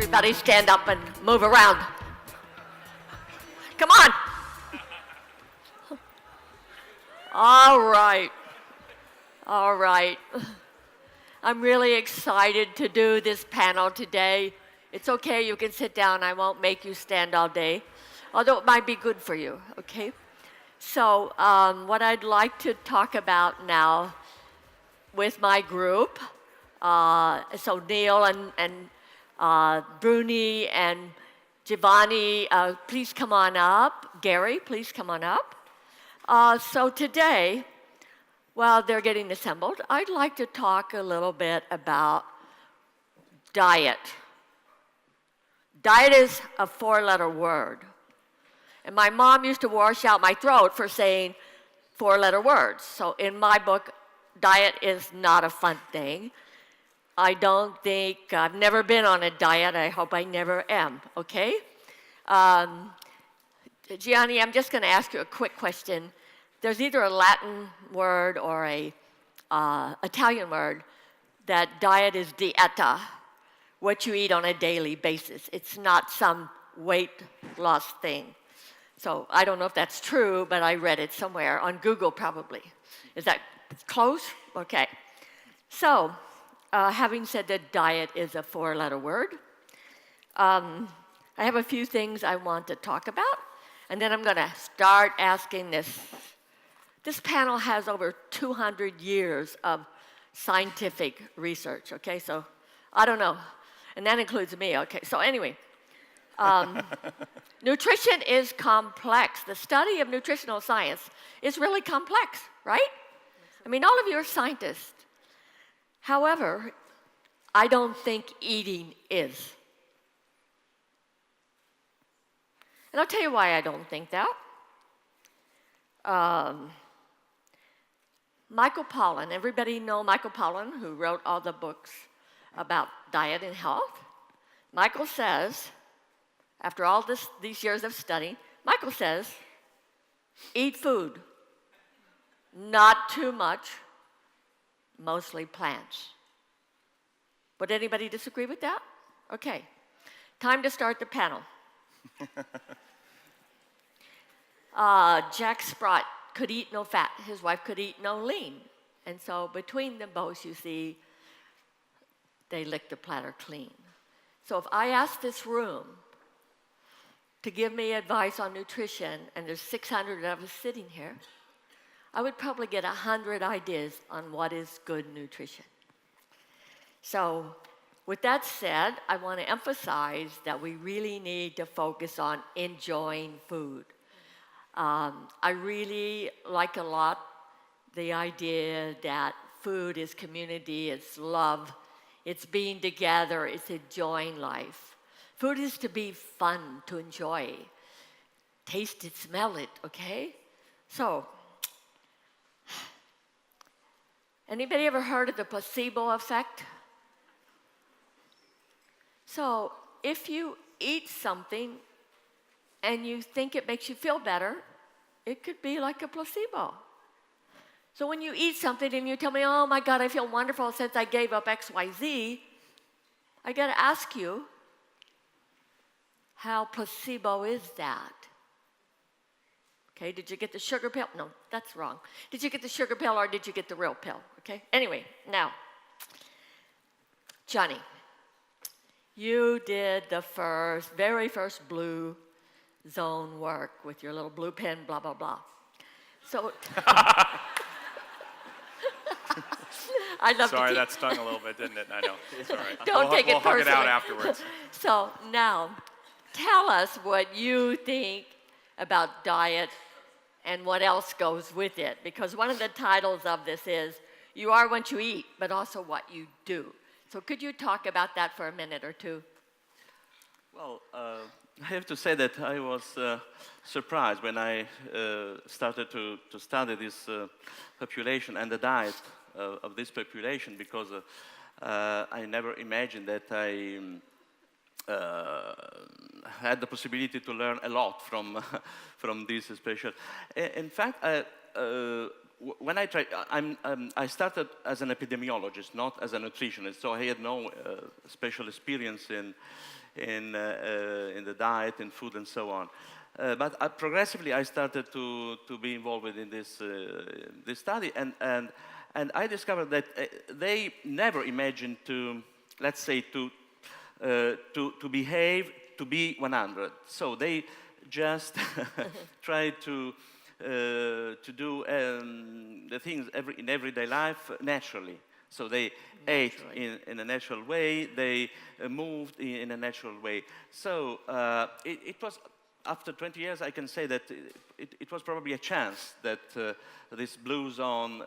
Everybody stand up and move around. Come on. All right. All right. I'm really excited to do this panel today. It's okay, you can sit down. I won't make you stand all day, although it might be good for you, okay? So what I'd like to talk about now with my group, so Neil and Bruni and Giovanni, please come on up. Gary, please come on up. So today, while they're getting assembled, I'd like to talk a little bit about diet. Diet is a four-letter word. And my mom used to wash out my throat for saying four-letter words. So in my book, diet is not a fun thing. I don't think, I've never been on a diet. I hope I never am, okay? Gianni, I'm just going to ask you a quick question. There's either a Latin word or a Italian word that diet is dieta, what you eat on a daily basis. It's not some weight loss thing. So I don't know if that's true, but I read it somewhere, on Google probably. Is that close? Okay. So, having said that diet is a four-letter word, I have a few things I want to talk about, and then I'm going to start asking this. This panel has over 200 years of scientific research, okay? So, I don't know. And that includes me, okay? So anyway, nutrition is complex. The study of nutritional science is really complex, right? I mean, all of you are scientists. However, I don't think eating is. And I'll tell you why I don't think that. Michael Pollan, everybody know Michael Pollan, who wrote all the books about diet and health? Michael says, after all these years of studying, Michael says, eat food, not too much, mostly plants. Would anybody disagree with that? Okay, time to start the panel. Jack Sprott could eat no fat. His wife could eat no lean. And so between them both, you see, they licked the platter clean. So if I ask this room to give me advice on nutrition, and there's 600 of us sitting here, I would probably get 100 ideas on what is good nutrition. So with that said, I want to emphasize that we really need to focus on enjoying food. I really like a lot the idea that food is community, it's love, it's being together, it's enjoying life. Food is to be fun, to enjoy. Taste it, smell it, okay? So, anybody ever heard of the placebo effect? So, if you eat something and you think it makes you feel better, it could be like a placebo. So when you eat something and you tell me, oh my God, I feel wonderful since I gave up XYZ, I got to ask you, how placebo is that? Okay, did you get the sugar pill? No, that's wrong. Did you get the sugar pill or did you get the real pill? Okay, anyway, now, Johnny, you did the very first blue zone work with your little blue pen, blah, blah, blah. So, Sorry, that stung a little bit, didn't it? I know. It's all right. Don't take it personally. We'll hug it out afterwards. So now, tell us what you think about diet and what else goes with it. Because one of the titles of this is, you are what you eat, but also what you do. So could you talk about that for a minute or two? Well, I have to say that I was surprised when I started to study this population and the diet of this population, because I never imagined that I had the possibility to learn a lot from this special. In fact, when I tried, I started as an epidemiologist, not as a nutritionist, so I had no special experience in the diet and food and so on. But progressively, I started to be involved in this study, and I discovered that they never imagined to, let's say, to behave to be 100. So they just tried to do the things in everyday life naturally. So they ate in a natural way, they moved in a natural way. So it was, after 20 years, I can say that it was probably a chance that this blue zone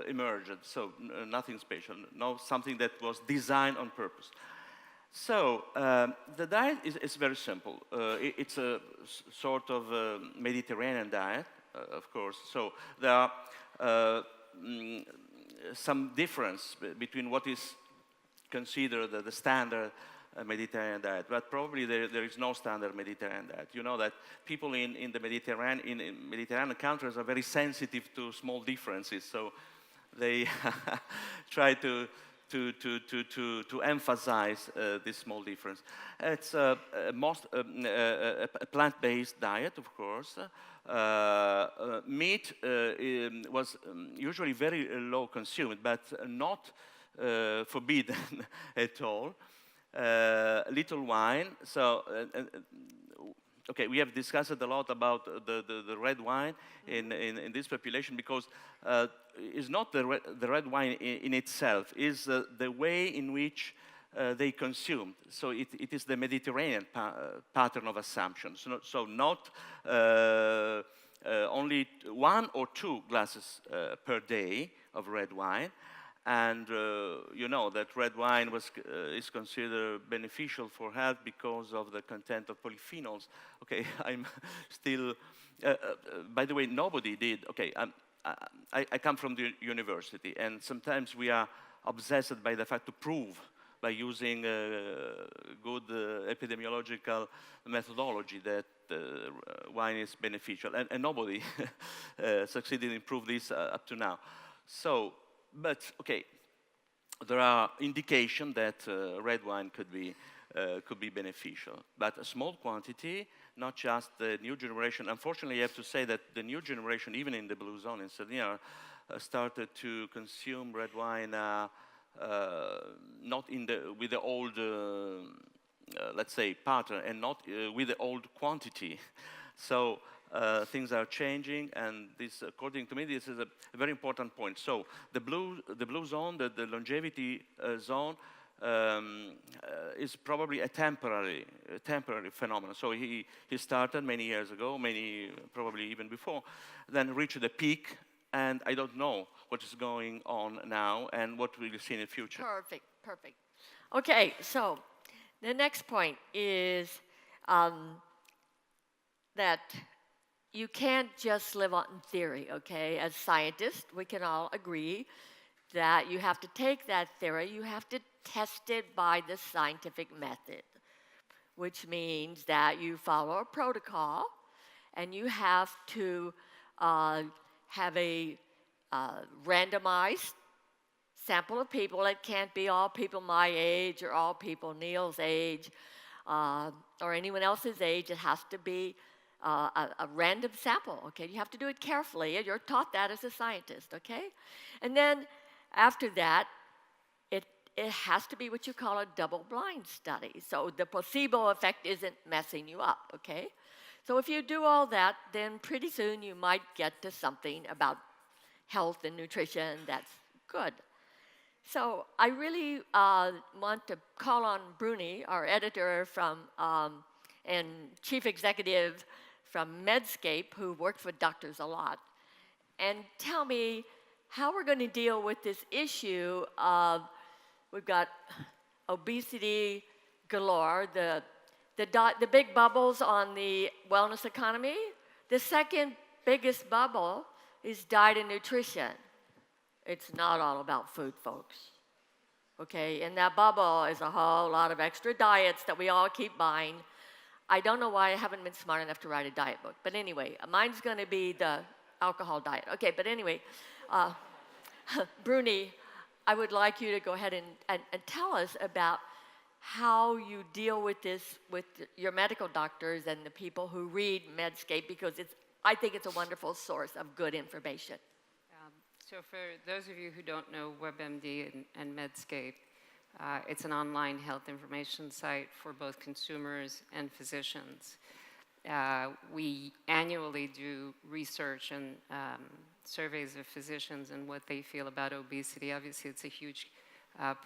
emerged. So nothing special, no something that was designed on purpose. So the diet is very simple. It's a sort of Mediterranean diet, of course. So there are some difference between what is considered the standard Mediterranean diet, but probably there is no standard Mediterranean diet. You know that people in the Mediterranean countries are very sensitive to small differences, so they try to emphasize this small difference. It's a plant-based diet, of course. Meat was usually very low consumed, but not forbidden at all. Little wine. So, okay, we have discussed a lot about the red wine in this population, because it's not the red wine in itself, it's the way in which they consume. So it is the Mediterranean pattern of assumption. So not only 1 or 2 glasses per day of red wine. And you know that red wine is considered beneficial for health because of the content of polyphenols. Okay, I'm still, by the way, nobody did. Okay, I come from the university, and sometimes we are obsessed by the fact to prove by using good epidemiological methodology that wine is beneficial. And nobody succeeded in prove this up to now. So, but okay, there are indications that red wine could be beneficial, but a small quantity, not just the new generation. Unfortunately, I have to say that the new generation, even in the blue zone in Sardinia, started to consume red wine not with the old, let's say, pattern, and not with the old quantity. So things are changing, and this, according to me, this is a very important point. So the blue zone, the longevity zone, is probably a temporary phenomenon. So he started many years ago, probably even before, then reached the peak, and I don't know what is going on now and what we will see in the future. Perfect. Okay, so the next point is that you can't just live on theory, okay? As scientists, we can all agree that you have to take that theory, you have to test it by the scientific method, which means that you follow a protocol, and you have to have a randomized sample of people. It can't be all people my age or all people Neil's age or anyone else's age. It has to be a random sample, okay? You have to do it carefully, and you're taught that as a scientist, okay? And then after that, it has to be what you call a double-blind study. So the placebo effect isn't messing you up, okay? So if you do all that, then pretty soon you might get to something about health and nutrition that's good. So I really want to call on Bruni, our editor and chief executive from Medscape, who works with doctors a lot, and tell me how we're going to deal with this issue of, we've got obesity galore, the big bubbles on the wellness economy. The second biggest bubble is diet and nutrition. It's not all about food, folks. Okay, in that bubble is a whole lot of extra diets that we all keep buying. I don't know why I haven't been smart enough to write a diet book. But anyway, mine's going to be the alcohol diet. Okay, but anyway, Bruni, I would like you to go ahead and tell us about how you deal with this with your medical doctors and the people who read Medscape, because I think it's a wonderful source of good information. So for those of you who don't know WebMD and Medscape, it's an online health information site for both consumers and physicians. We annually do research and surveys of physicians and what they feel about obesity. Obviously, it's a huge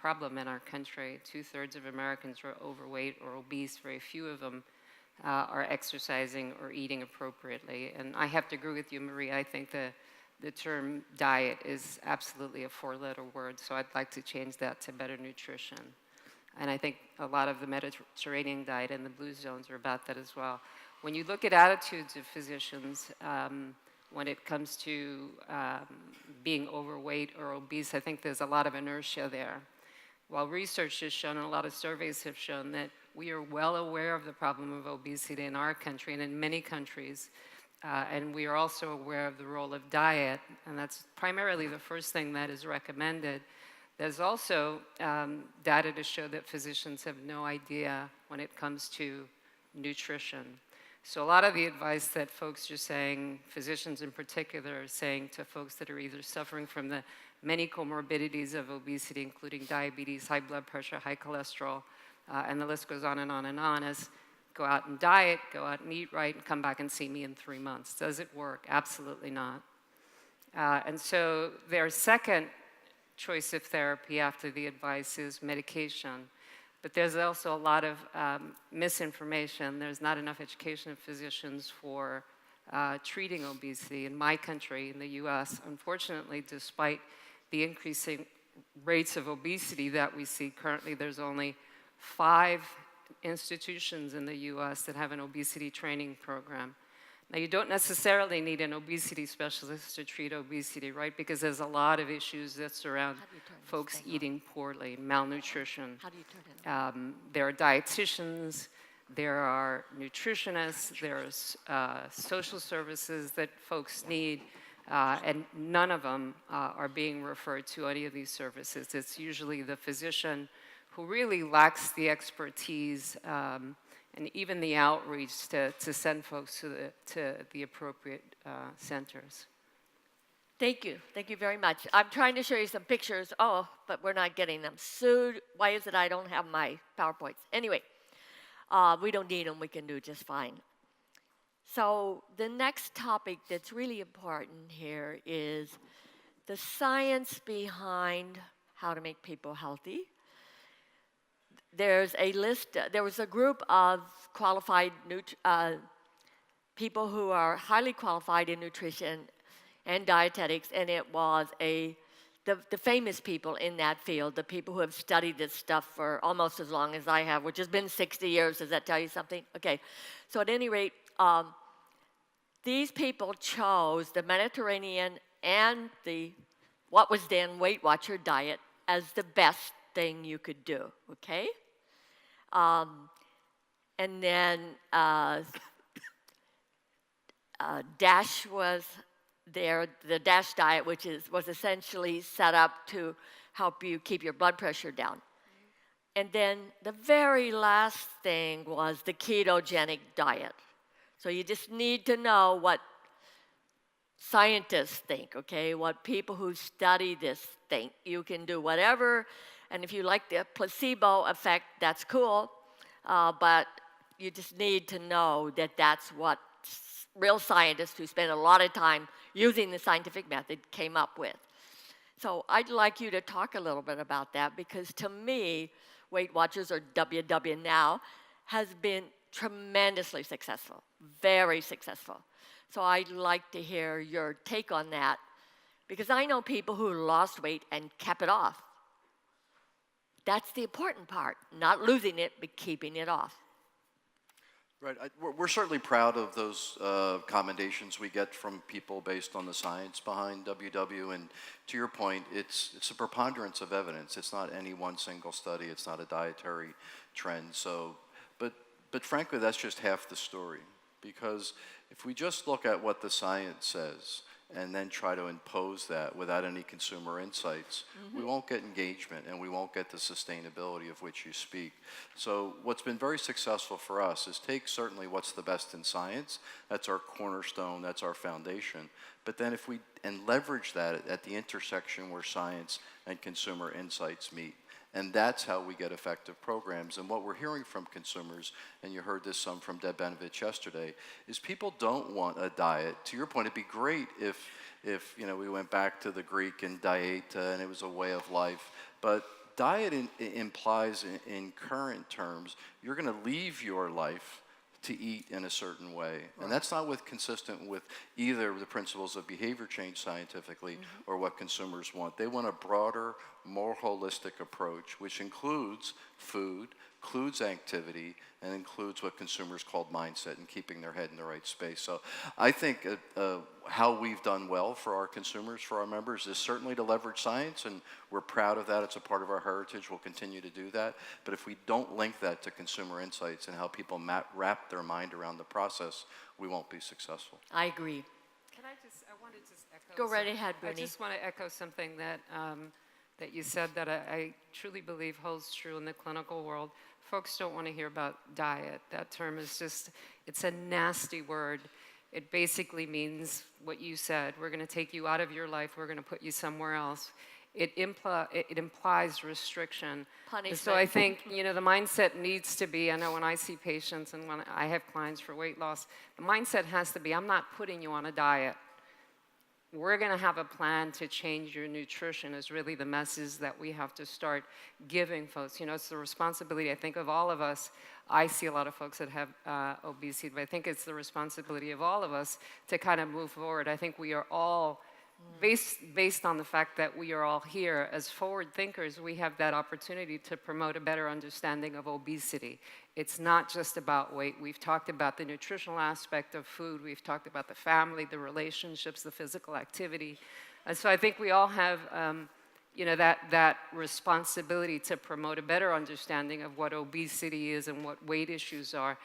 problem in our country. 2/3 of Americans are overweight or obese. Very few of them are exercising or eating appropriately. And I have to agree with you, Marie. I think the term diet is absolutely a 4-letter word, so I'd like to change that to better nutrition. And I think a lot of the Mediterranean diet and the blue zones are about that as well. When you look at attitudes of physicians, when it comes to being overweight or obese, I think there's a lot of inertia there. While research has shown, and a lot of surveys have shown, that we are well aware of the problem of obesity in our country and in many countries, and we are also aware of the role of diet, and that's primarily the first thing that is recommended. There's also data to show that physicians have no idea when it comes to nutrition. So a lot of the advice that folks are saying, physicians in particular, are saying to folks that are either suffering from the many comorbidities of obesity, including diabetes, high blood pressure, high cholesterol, and the list goes on and on and on, is go out and diet, go out and eat right, and come back and see me in 3 months. Does it work? Absolutely not. And so their second choice of therapy after the advice is medication. But there's also a lot of misinformation. There's not enough education of physicians for treating obesity. In my country, in the US, unfortunately, despite the increasing rates of obesity that we see currently, there's only 5 institutions in the US that have an obesity training program. Now, you don't necessarily need an obesity specialist to treat obesity, right? Because there's a lot of issues that surround folks eating poorly, malnutrition. How do you turn it on? There are dietitians, there are nutritionists, there's social services that folks need, and none of them are being referred to any of these services. It's usually the physician who really lacks the expertise and even the outreach to send folks to the appropriate centers. Thank you. Thank you very much. I'm trying to show you some pictures. Oh, but we're not getting them. Sue, why is it I don't have my PowerPoints? Anyway, we don't need them. We can do just fine. So the next topic that's really important here is the science behind how to make people healthy. There's a list, there was a group of qualified people who are highly qualified in nutrition and dietetics, and it was the famous people in that field, the people who have studied this stuff for almost as long as I have, which has been 60 years. Does that tell you something? Okay, so at any rate, these people chose the Mediterranean and what was then Weight Watcher diet as the best thing you could do, okay? And then DASH was there, the DASH diet, which was essentially set up to help you keep your blood pressure down. And then the very last thing was the ketogenic diet. So you just need to know what scientists think, okay? What people who study this think. You can do whatever, and if you like the placebo effect, that's cool, but you just need to know that that's what real scientists who spend a lot of time using the scientific method came up with. So I'd like you to talk a little bit about that, because to me, Weight Watchers, or WW now, has been tremendously successful, very successful. So I'd like to hear your take on that, because I know people who lost weight and kept it off. That's the important part, not losing it, but keeping it off. Right. We're certainly proud of those commendations we get from people based on the science behind WW. And to your point, it's a preponderance of evidence. It's not any one single study. It's not a dietary trend. So, but frankly, that's just half the story. Because if we just look at what the science says and then try to impose that without any consumer insights, we won't get engagement and we won't get the sustainability of which you speak. So what's been very successful for us is take certainly what's the best in science, that's our cornerstone, that's our foundation, but then if we, and leverage that at the intersection where science and consumer insights meet. And that's how we get effective programs. And what we're hearing from consumers, and you heard this some from Deb Benovich yesterday, is people don't want a diet. To your point, it'd be great if you know, we went back to the Greek and dieta and it was a way of life. But diet implies in current terms, you're going to leave your life to eat in a certain way. And that's not consistent with either the principles of behavior change scientifically or what consumers want. They want a broader, more holistic approach, which includes food, includes activity, and includes what consumers call mindset and keeping their head in the right space. So I think how we've done well for our consumers, for our members, is certainly to leverage science, and we're proud of that. It's a part of our heritage. We'll continue to do that. But if we don't link that to consumer insights and how people wrap their mind around the process, we won't be successful. I agree. I wanted to echo. Go right ahead, I Bernie. just want to echo something that that you said that I truly believe holds true in the clinical world. Folks don't want to hear about diet. That term is just, it's a nasty word. It basically means what you said. We're going to take you out of your life. We're going to put you somewhere else. It implies restriction. Punishment. So I think, you know, the mindset needs to be, I know when I see patients and when I have clients for weight loss, the mindset has to be, I'm not putting you on a diet. We're going to have a plan to change your nutrition is really the message that we have to start giving folks. You know, it's the responsibility, I think, of all of us. I see a lot of folks that have obesity, but I think it's the responsibility of all of us to kind of move forward. I think we are all, based on the fact that we are all here as forward thinkers, we have that opportunity to promote a better understanding of obesity. It's not just about weight. We've talked about the nutritional aspect of food. We've talked about the family, the relationships, the physical activity. And so I think we all have, you know, that responsibility to promote a better understanding of what obesity is and what weight issues are.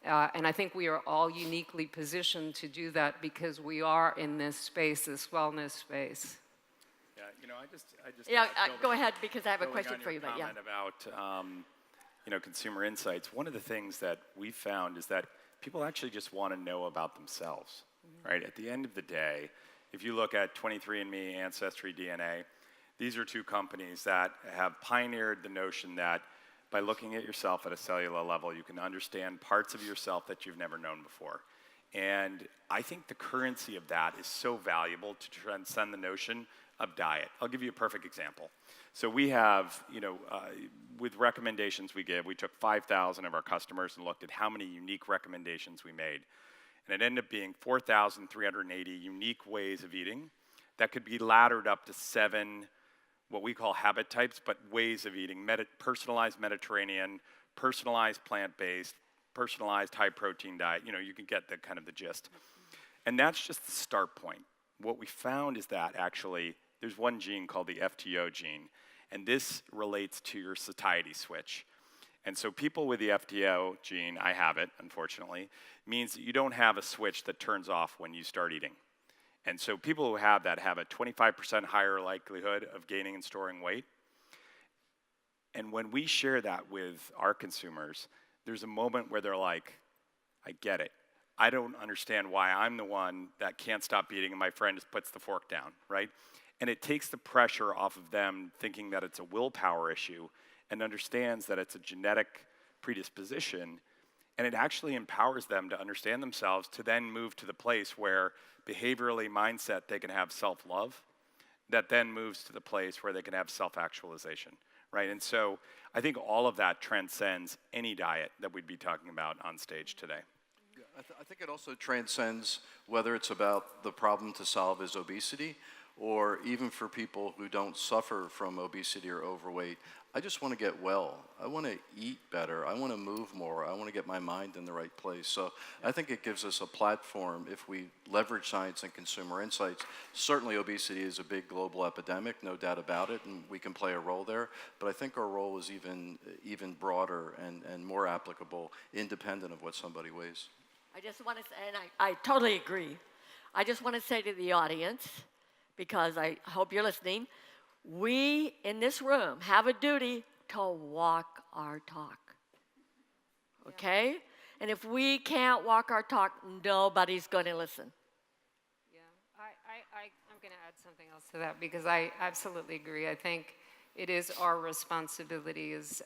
And I think we are all uniquely positioned to do that because we are in this space, this wellness space. Yeah, you know, I just Yeah, go ahead, because I have a building question on for your you. But yeah. comment about you know, consumer insights. One of the things that we found is that people actually just want to know about themselves, right? At the end of the day, if you look at 23andMe, Ancestry, DNA, these are two companies that have pioneered the notion that by looking at yourself at a cellular level, you can understand parts of yourself that you've never known before. And I think the currency of that is so valuable to transcend the notion of diet. I'll give you a perfect example. So we have, you know, with recommendations we give, we took 5,000 of our customers and looked at how many unique recommendations we made. And it ended up being 4,380 unique ways of eating that could be laddered up to 7 what we call habit types, but ways of eating: personalized Mediterranean, personalized plant-based, personalized high-protein diet. You know, you can get the kind of the gist. And that's just the start point. What we found is that actually there's one gene called the FTO gene, and this relates to your satiety switch. And so people with the FTO gene, I have it, unfortunately, means that you don't have a switch that turns off when you start eating. And so people who have that have a 25% higher likelihood of gaining and storing weight. And when we share that with our consumers, there's a moment where they're like, I get it. I don't understand why I'm the one that can't stop eating and my friend just puts the fork down, right? And it takes the pressure off of them thinking that it's a willpower issue and understands that it's a genetic predisposition. And it actually empowers them to understand themselves to then move to the place where behaviorally, mindset, they can have self-love. That then moves to the place where they can have self-actualization, right? And so I think all of that transcends any diet that we'd be talking about on stage today. Yeah, I think it also transcends whether it's about the problem to solve is obesity, or even for people who don't suffer from obesity or overweight. I just want to get well. I want to eat better. I want to move more. I want to get my mind in the right place. So I think it gives us a platform if we leverage science and consumer insights. Certainly obesity is a big global epidemic, no doubt about it, and we can play a role there. But I think our role is even broader and more applicable, independent of what somebody weighs. I just want to say, and I totally agree. I just want to say to the audience, because I hope you're listening, we in this room have a duty to walk our talk. Okay? And if we can't walk our talk, nobody's going to listen. Yeah, I'm going to add something else to that because I absolutely agree. I think it is our responsibility as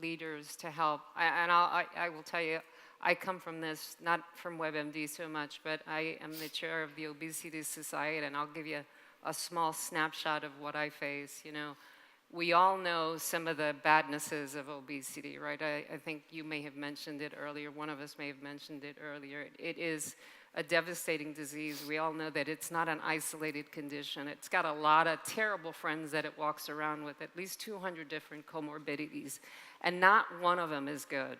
leaders to help. I will tell you, I come from this, not from WebMD so much, but I am the chair of the Obesity Society, and I'll give you a small snapshot of what I face. You know, we all know some of the badnesses of obesity, right? I think you may have mentioned it earlier. One of us may have mentioned it earlier. It is a devastating disease. We all know that it's not an isolated condition. It's got a lot of terrible friends that it walks around with, at least 200 different comorbidities, and not one of them is good.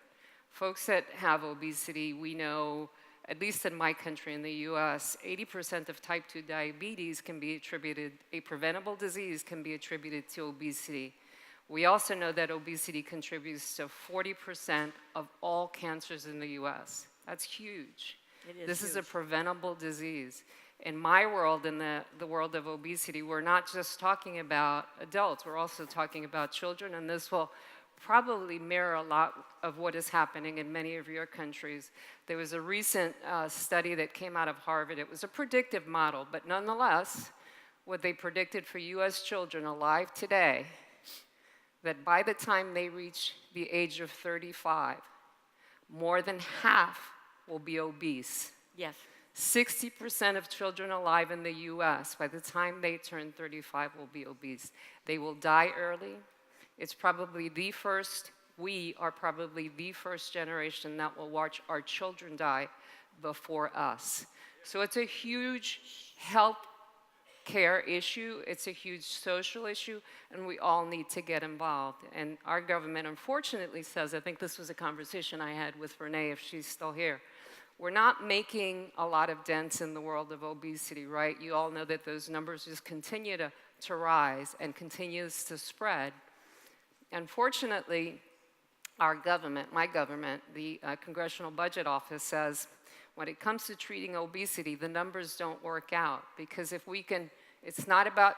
Folks that have obesity, we know, at least in my country, in the US, 80% of type 2 diabetes can be attributed, a preventable disease can be attributed to obesity. We also know that obesity contributes to 40% of all cancers in the US. That's huge. This is a preventable disease. In my world, in the world of obesity, we're not just talking about adults, we're also talking about children, and this will probably mirror a lot of what is happening in many of your countries. There was a recent study that came out of Harvard. It was a predictive model, but nonetheless, what they predicted for US children alive today, that by the time they reach the age of 35, more than half will be obese. Yes. 60% of children alive in the US, by the time they turn 35, will be obese. They will die early. It's probably we are probably the first generation that will watch our children die before us. So it's a huge health care issue, it's a huge social issue, and we all need to get involved. And our government unfortunately says, I think this was a conversation I had with Renee if she's still here, we're not making a lot of dents in the world of obesity, right? You all know that those numbers just continue to rise and continues to spread. Unfortunately, our government, my government, the Congressional Budget Office says, when it comes to treating obesity, the numbers don't work out because it's not about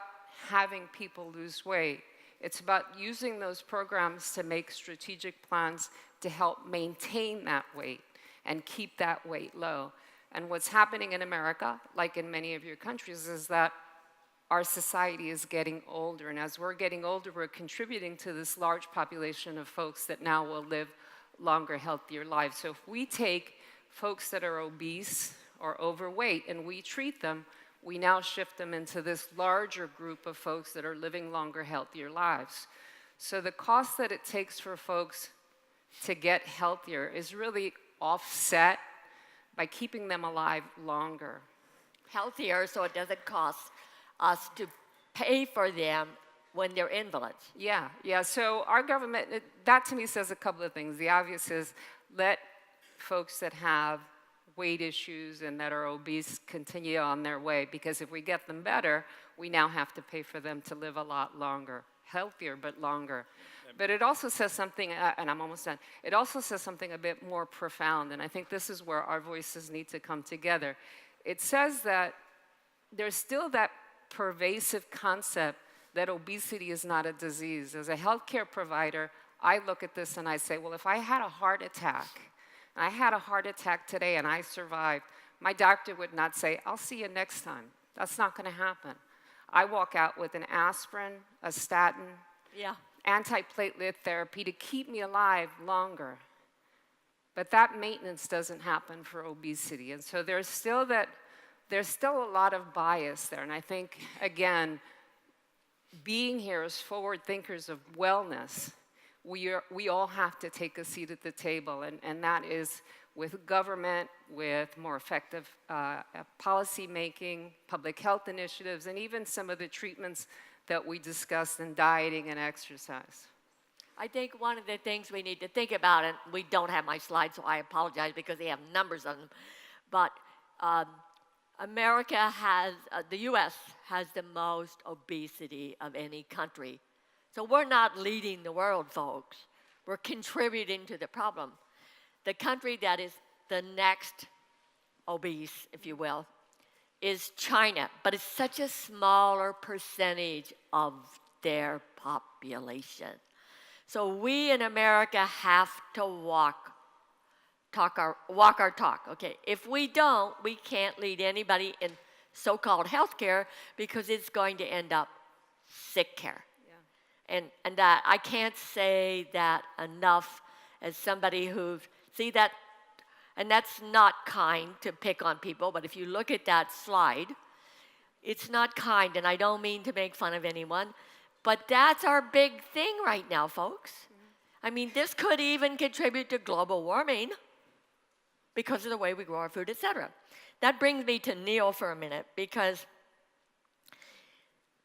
having people lose weight. It's about using those programs to make strategic plans to help maintain that weight and keep that weight low. And what's happening in America, like in many of your countries, is that our society is getting older, and as we're getting older, we're contributing to this large population of folks that now will live longer, healthier lives. So if we take folks that are obese or overweight and we treat them, we now shift them into this larger group of folks that are living longer, healthier lives. So the cost that it takes for folks to get healthier is really offset by keeping them alive longer. Healthier, so it doesn't cost us to pay for them when they're invalids. Yeah. So our government, that to me says a couple of things. The obvious is let folks that have weight issues and that are obese continue on their way, because if we get them better, we now have to pay for them to live a lot longer, healthier but longer. But it also says something, and I'm almost done, it also says something a bit more profound, and I think this is where our voices need to come together. It says that there's still that pervasive concept that obesity is not a disease. As a healthcare provider, I look at this and I say, well, if I had a heart attack, and I had a heart attack today and I survived, my doctor would not say, I'll see you next time. That's not going to happen. I walk out with an aspirin, a statin, antiplatelet therapy to keep me alive longer. But that maintenance doesn't happen for obesity. And so there's still a lot of bias there. And I think, again, being here as forward thinkers of wellness, we all have to take a seat at the table, and that is with government, with more effective policy making, public health initiatives, and even some of the treatments that we discussed in dieting and exercise. I think one of the things we need to think about, and we don't have my slides, so I apologize because they have numbers on them, but America has, the US has the most obesity of any country. So we're not leading the world, folks. We're contributing to the problem. The country that is the next obese, if you will, is China, but it's such a smaller percentage of their population. So we in America have to walk our talk. Okay, if we don't, we can't lead anybody in so-called healthcare because it's going to end up sick care. Yeah. And that I can't say that enough as somebody who's see that, and that's not kind to pick on people, but if you look at that slide, it's not kind, and I don't mean to make fun of anyone, but that's our big thing right now, folks. I mean, this could even contribute to global warming because of the way we grow our food, etc. That brings me to Neil for a minute because,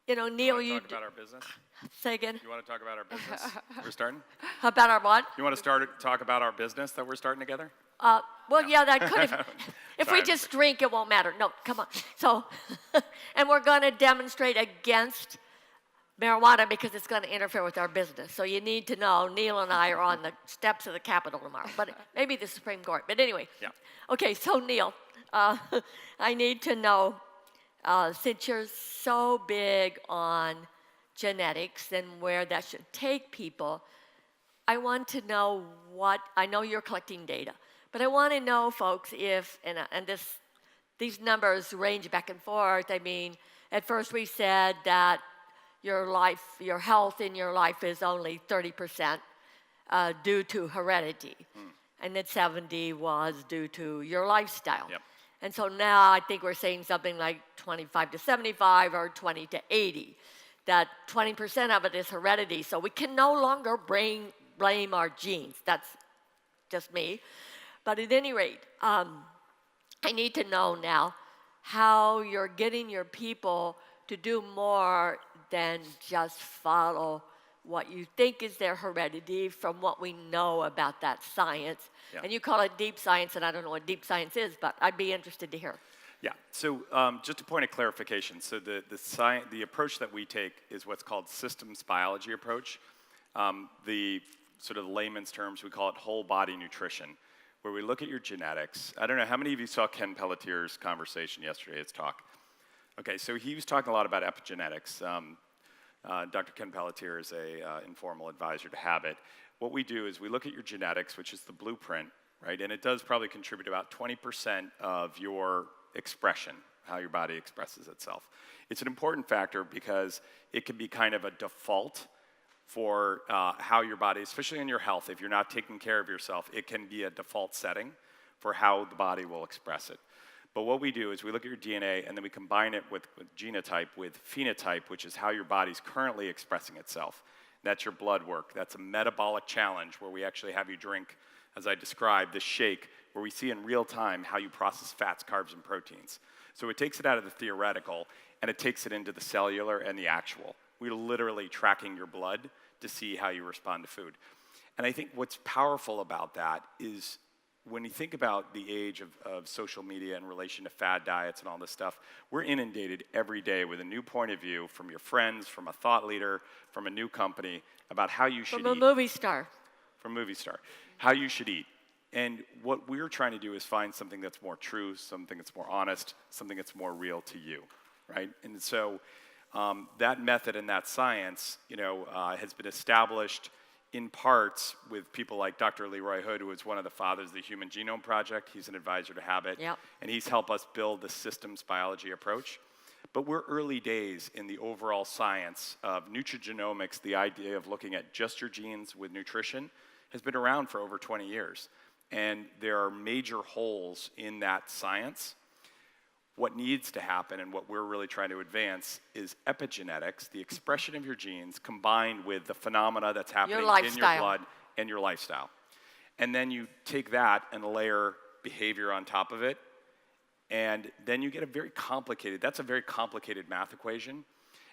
you know, Neil, you talk about our business? Say again? You want to talk about our business we're starting? About our what? You want to talk about our business that we're starting together? Well, No. yeah, that could have. If we Sorry. just drink, it won't matter. No, come on. So, and we're going to demonstrate against marijuana because it's going to interfere with our business. So you need to know, Neil and I are on the steps of the Capitol tomorrow, but maybe the Supreme Court. But anyway. Yeah. Okay, so Neil, I need to know, since you're so big on genetics and where that should take people, I want to know I know you're collecting data, but I want to know, folks, if, these numbers range back and forth. I mean, at first we said that your health in your life is only 30% due to heredity. And that 70 was due to your lifestyle. Yep. And so now I think we're saying something like 25 to 75 or 20 to 80. That 20% of it is heredity. So we can no longer blame our genes. That's just me. But at any rate, I need to know now how you're getting your people to do more than just follow what you think is their heredity from what we know about that science. Yeah. And you call it deep science, and I don't know what deep science is, but I'd be interested to hear. Yeah, so just a point of clarification. So the approach that we take is what's called systems biology approach. The sort of layman's terms, we call it whole body nutrition, where we look at your genetics. I don't know, how many of you saw Ken Pelletier's conversation yesterday, his talk? Okay, so he was talking a lot about epigenetics. Dr. Ken Pelletier is a informal advisor to Habit. What we do is we look at your genetics, which is the blueprint, right? And it does probably contribute about 20% of your expression, how your body expresses itself. It's an important factor because it can be kind of a default for how your body, especially in your health, if you're not taking care of yourself, it can be a default setting for how the body will express it. But what we do is we look at your DNA and then we combine it with genotype, with phenotype, which is how your body's currently expressing itself. That's your blood work. That's a metabolic challenge where we actually have you drink, as I described, this shake where we see in real time how you process fats, carbs, and proteins. So it takes it out of the theoretical and it takes it into the cellular and the actual. We're literally tracking your blood to see how you respond to food. And I think what's powerful about that is when you think about the age of social media in relation to fad diets and all this stuff, we're inundated every day with a new point of view from your friends, from a thought leader, from a new company about how you should eat. From a movie star. From a movie star. How you should eat. And what we're trying to do is find something that's more true, something that's more honest, something that's more real to you, right? And so that method and that science, has been established in parts with people like Dr. Leroy Hood, who is one of the fathers of the Human Genome Project. He's an advisor to Habit. Yep. And he's helped us build the systems biology approach. But we're early days in the overall science of nutrigenomics. The idea of looking at just your genes with nutrition has been around for over 20 years. And there are major holes in that science. What needs to happen and what we're really trying to advance is epigenetics, the expression of your genes combined with the phenomena that's happening in your blood and your lifestyle. And then you take that and layer behavior on top of it, and then you get that's a very complicated math equation.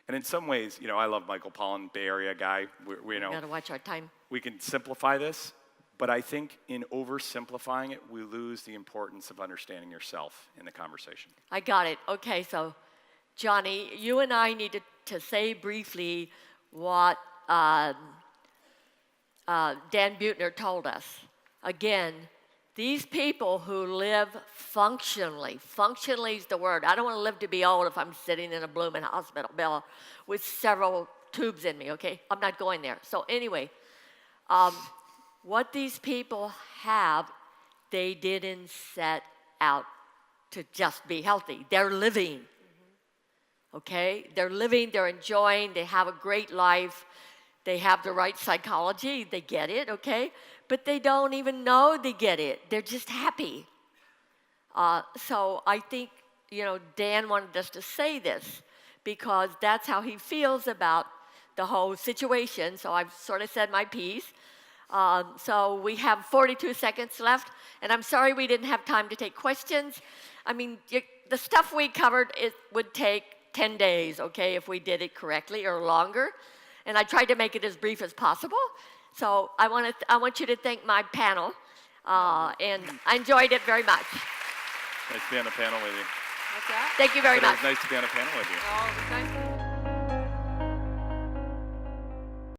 And in some ways, I love Michael Pollan, Bay Area guy. We Gotta watch our time. We can simplify this. But I think in oversimplifying it, we lose the importance of understanding yourself in the conversation. I got it. Okay, so Johnny, you and I need to say briefly what Dan Buettner told us. Again, These people who live functionally is the word. I don't want to live to be old if I'm sitting in a blooming hospital bed with several tubes in me, okay? I'm not going there. So anyway, what these people have, they didn't set out to just be healthy. They're living, okay? They're living, they're enjoying, they have a great life. They have the right psychology, they get it, okay? But they don't even know they get it. They're just happy. So I think, Dan wanted us to say this because that's how he feels about the whole situation. So I've sort of said my piece. So we have 42 seconds left, and I'm sorry we didn't have time to take questions. I mean, the stuff we covered, it would take 10 days, okay, if we did it correctly or longer. And I tried to make it as brief as possible. So I want you to thank my panel, and I enjoyed it very much. Nice to be on the panel with you. What's that? Thank you very But it much. was nice to be on a panel with you. Oh, it was nice to